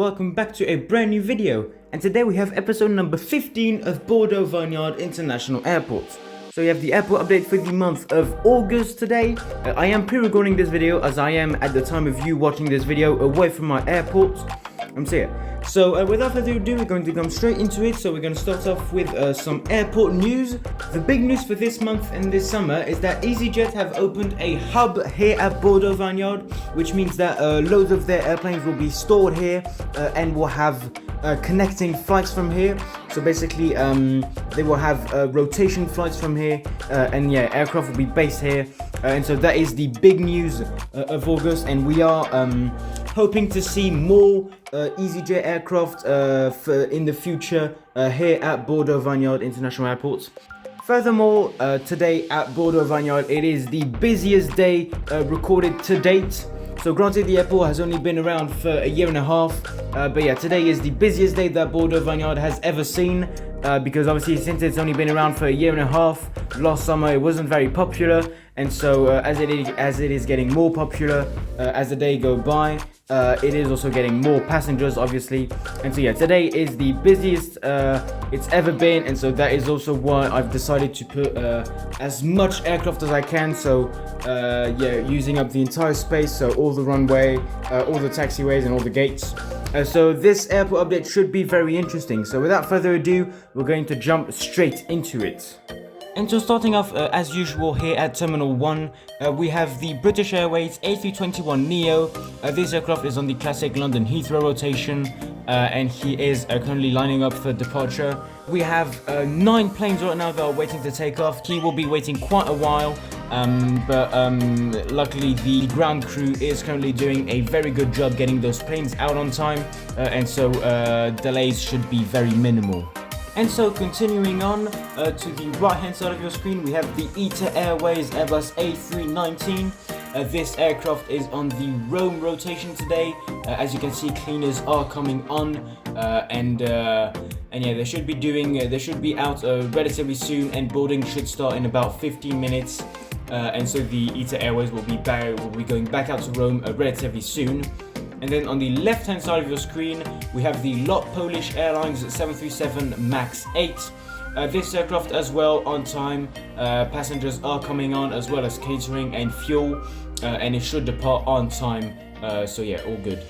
welcome back to a brand new video. And today we have episode number 15 of Bordeaux Vineyard International Airport. So we have the airport update for the month of August today. I am pre-recording this video as I am at the time of you watching this video away from my airport. So without further ado, we're going to come straight into it. So we're going to start off with some airport news. The big news for this month and this summer is that Easyjet have opened a hub here at Bordeaux Vineyard, which means that loads of their airplanes will be stored here and will have connecting flights from here. So basically they will have rotation flights from here and yeah, aircraft will be based here. And so that is the big news of August, and we are hoping to see more Easyjet aircraft in the future here at Bordeaux Vineyard International Airport. Furthermore, today at Bordeaux Vineyard, it is the busiest day recorded to date. So granted, the airport has only been around for a year and a half, but yeah, today is the busiest day that Bordeaux Vineyard has ever seen, because obviously since it's only been around for a year and a half, last summer it wasn't very popular, and so as it is getting more popular as the day go by, it is also getting more passengers obviously, and so yeah, today is the busiest it's ever been, and so that is also why I've decided to put as much aircraft as I can. So yeah, using up the entire space, so all the runway, all the taxiways and all the gates. So this airport update should be very interesting. So without further ado, we're going to jump straight into it. And so starting off as usual here at Terminal 1, we have the British Airways A321neo. This aircraft is on the classic London Heathrow rotation, and he is currently lining up for departure. We have 9 planes right now that are waiting to take off. He will be waiting quite a while, but luckily the ground crew is currently doing a very good job getting those planes out on time, and so delays should be very minimal. And so continuing on to the right hand side of your screen, we have the ITA Airways Airbus A319. This aircraft is on the Rome rotation today. As you can see, cleaners are coming on, and yeah, they should be out relatively soon, and boarding should start in about 15 minutes. And so the ITA Airways will be going back out to Rome relatively soon. And then on the left hand side of your screen, we have the LOT Polish Airlines 737 MAX 8. This aircraft as well on time. Passengers are coming on as well as catering and fuel, and it should depart on time. So yeah, all good.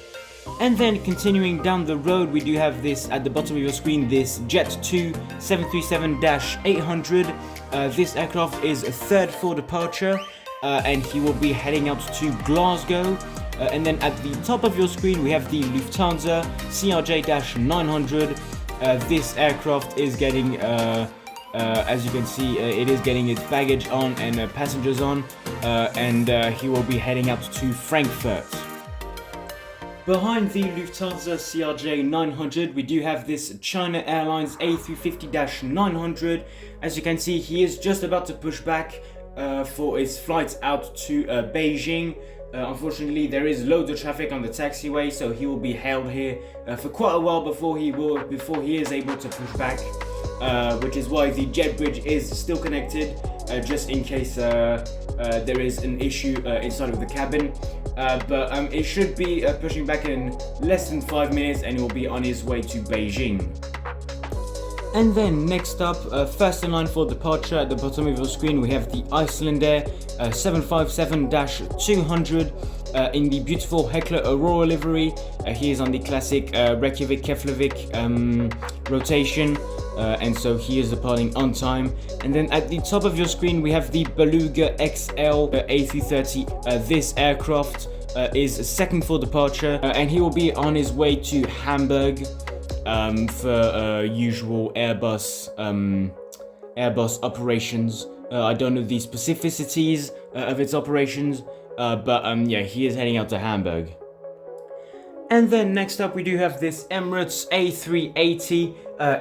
And then continuing down the road, we do have this at the bottom of your screen, this Jet2 737-800. This aircraft is third for departure, and he will be heading out to Glasgow. And then at the top of your screen, we have the Lufthansa CRJ-900. This aircraft is getting, as you can see, it is getting its baggage on and passengers on, and he will be heading out to Frankfurt. Behind the Lufthansa CRJ-900, we do have this China Airlines A350-900. As you can see, he is just about to push back for his flight out to Beijing. Unfortunately, there is loads of traffic on the taxiway, so he will be held here for quite a while before he is able to push back, which is why the jet bridge is still connected, just in case there is an issue inside of the cabin. But it should be pushing back in less than 5 minutes, and he will be on his way to Beijing. And then next up, first in line for departure, at the bottom of your screen, we have the Icelandair 757-200 in the beautiful Heckler Aurora livery. He is on the classic Reykjavik-Keflavik rotation, and so he is departing on time. And then at the top of your screen, we have the Beluga XL A330. This aircraft is second for departure, and he will be on his way to Hamburg for usual Airbus operations. I don't know the specificities of its operations, but yeah, he is heading out to Hamburg. And then next up, we do have this Emirates A380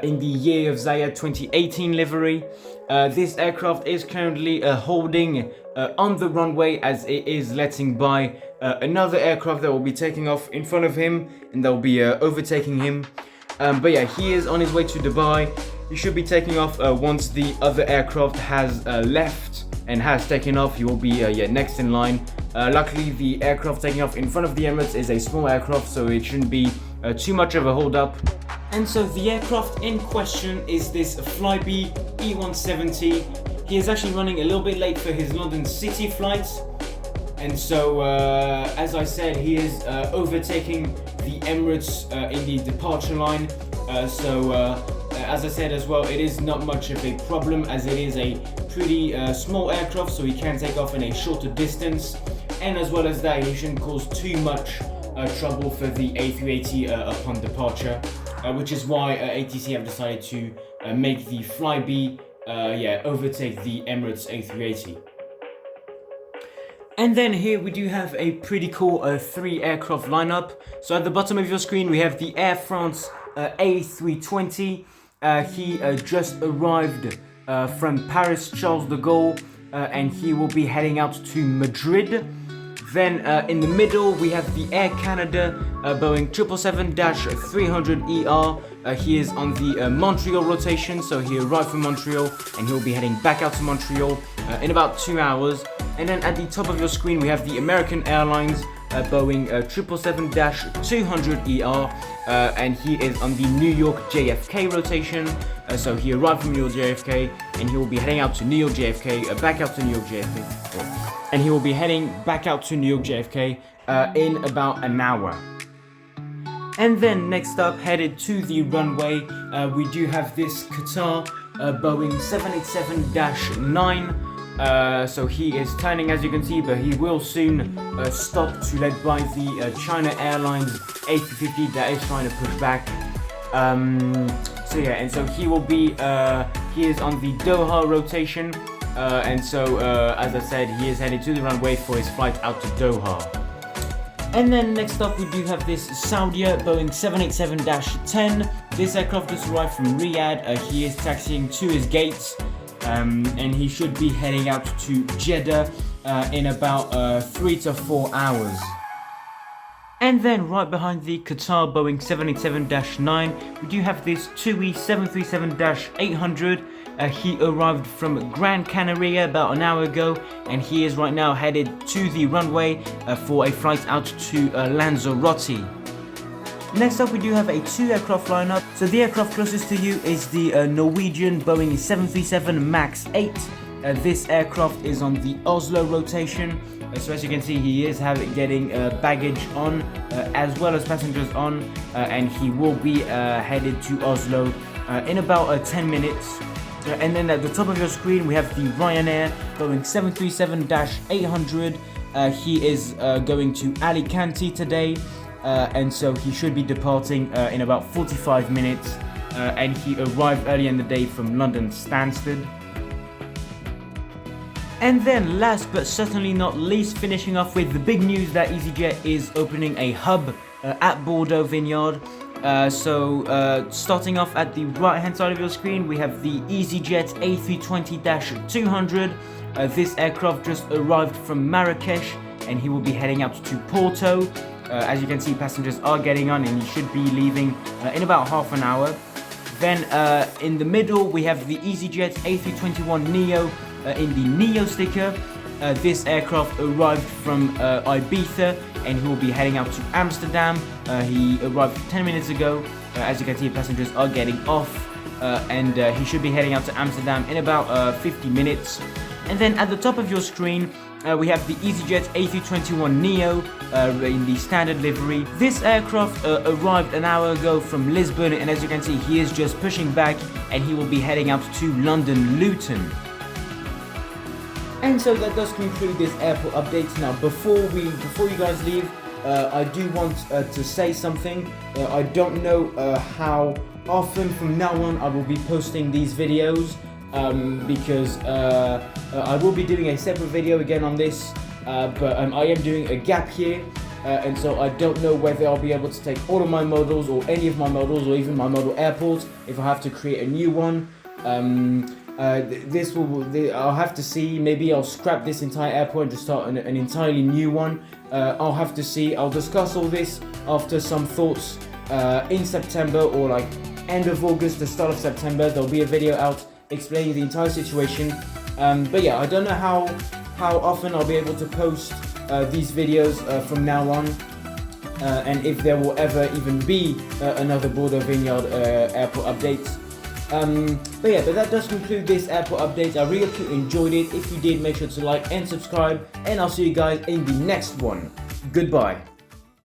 in the Year of Zayed 2018 livery. This aircraft is currently holding on the runway as it is letting by another aircraft that will be taking off in front of him, and they'll be overtaking him. But yeah, he is on his way to Dubai. He should be taking off once the other aircraft has left and has taken off. He will be next in line. Luckily, the aircraft taking off in front of the Emirates is a small aircraft, so it shouldn't be too much of a hold up. And so the aircraft in question is this Flybe E170. He is actually running a little bit late for his London City flights. And so, as I said, he is overtaking the Emirates in the departure line. As I said as well, it is not much of a problem as it is a pretty small aircraft, so he can take off in a shorter distance. And as well as that, he shouldn't cause too much trouble for the A380 upon departure, which is why ATC have decided to make the Flybe overtake the Emirates A380. And then here we do have a pretty cool 3 aircraft lineup. So at the bottom of your screen we have the Air France A320. He just arrived from Paris Charles de Gaulle and he will be heading out to Madrid. Then in the middle we have the Air Canada Boeing 777-300ER. He is on the Montreal rotation, so he arrived from Montreal and he'll be heading back out to Montreal in about 2 hours. And then at the top of your screen we have the American Airlines Boeing 777-200ER, and he is on the New York JFK rotation. So he arrived from New York JFK and he will be heading out to New York JFK, back out to New York JFK. And he will be heading back out to New York JFK in about an hour. And then next up, headed to the runway, we do have this Qatar Boeing 787-9. So he is turning, as you can see, but he will soon stop to led by the China Airlines A350 that is trying to push back. So yeah, and so he will be, he is on the Doha rotation. And so, as I said, he is headed to the runway for his flight out to Doha. And then next up we do have this Saudia Boeing 787-10. This aircraft just arrived from Riyadh. He is taxiing to his gates and he should be heading out to Jeddah in about 3 to 4 hours. And then right behind the Qatar Boeing 787-9 we do have this TUI 737-800. He arrived from Gran Canaria about an hour ago and he is right now headed to the runway for a flight out to Lanzarote. Next up we do have a 2 aircraft lineup. So the aircraft closest to you is the Norwegian Boeing 737 MAX 8. This aircraft is on the Oslo rotation. So as you can see, he is getting baggage on as well as passengers on, and he will be headed to Oslo in about 10 minutes. And then at the top of your screen we have the Ryanair Boeing 737-800. He is going to Alicante today, and so he should be departing in about 45 minutes. And he arrived earlier in the day from London Stansted. And then last but certainly not least, finishing off with the big news that Easyjet is opening a hub at Bordeaux Vineyard. Starting off at the right hand side of your screen we have the Easyjet A320-200. This aircraft just arrived from Marrakesh and he will be heading out to Porto. As you can see, passengers are getting on and he should be leaving in about half an hour. Then in the middle we have the Easyjet A321neo in the Neo sticker. This aircraft arrived from Ibiza and he will be heading out to Amsterdam. He arrived 10 minutes ago. As you can see, passengers are getting off and he should be heading out to Amsterdam in about 50 minutes. And then at the top of your screen we have the Easyjet A321neo in the standard livery. This aircraft arrived an hour ago from Lisbon, and as you can see he is just pushing back and he will be heading out to London Luton. And so that does conclude this airport update. Now before you guys leave, I do want to say something. I don't know how often from now on I will be posting these videos, because I will be doing a separate video again on this, but I am doing a gap here, and so I don't know whether I'll be able to take all of my models or any of my models or even my model airports if I have to create a new one. I'll have to see. Maybe I'll scrap this entire airport and just start an entirely new one. I'll have to see. I'll discuss all this after some thoughts in September, or like end of August, the start of September. There'll be a video out explaining the entire situation. But yeah, I don't know how often I'll be able to post these videos from now on. and if there will ever even be another Bordeaux Vineyard airport updates. But that does conclude this airport update. I really hope you enjoyed it. If you did, make sure to like and subscribe, and I'll see you guys in the next one. Goodbye.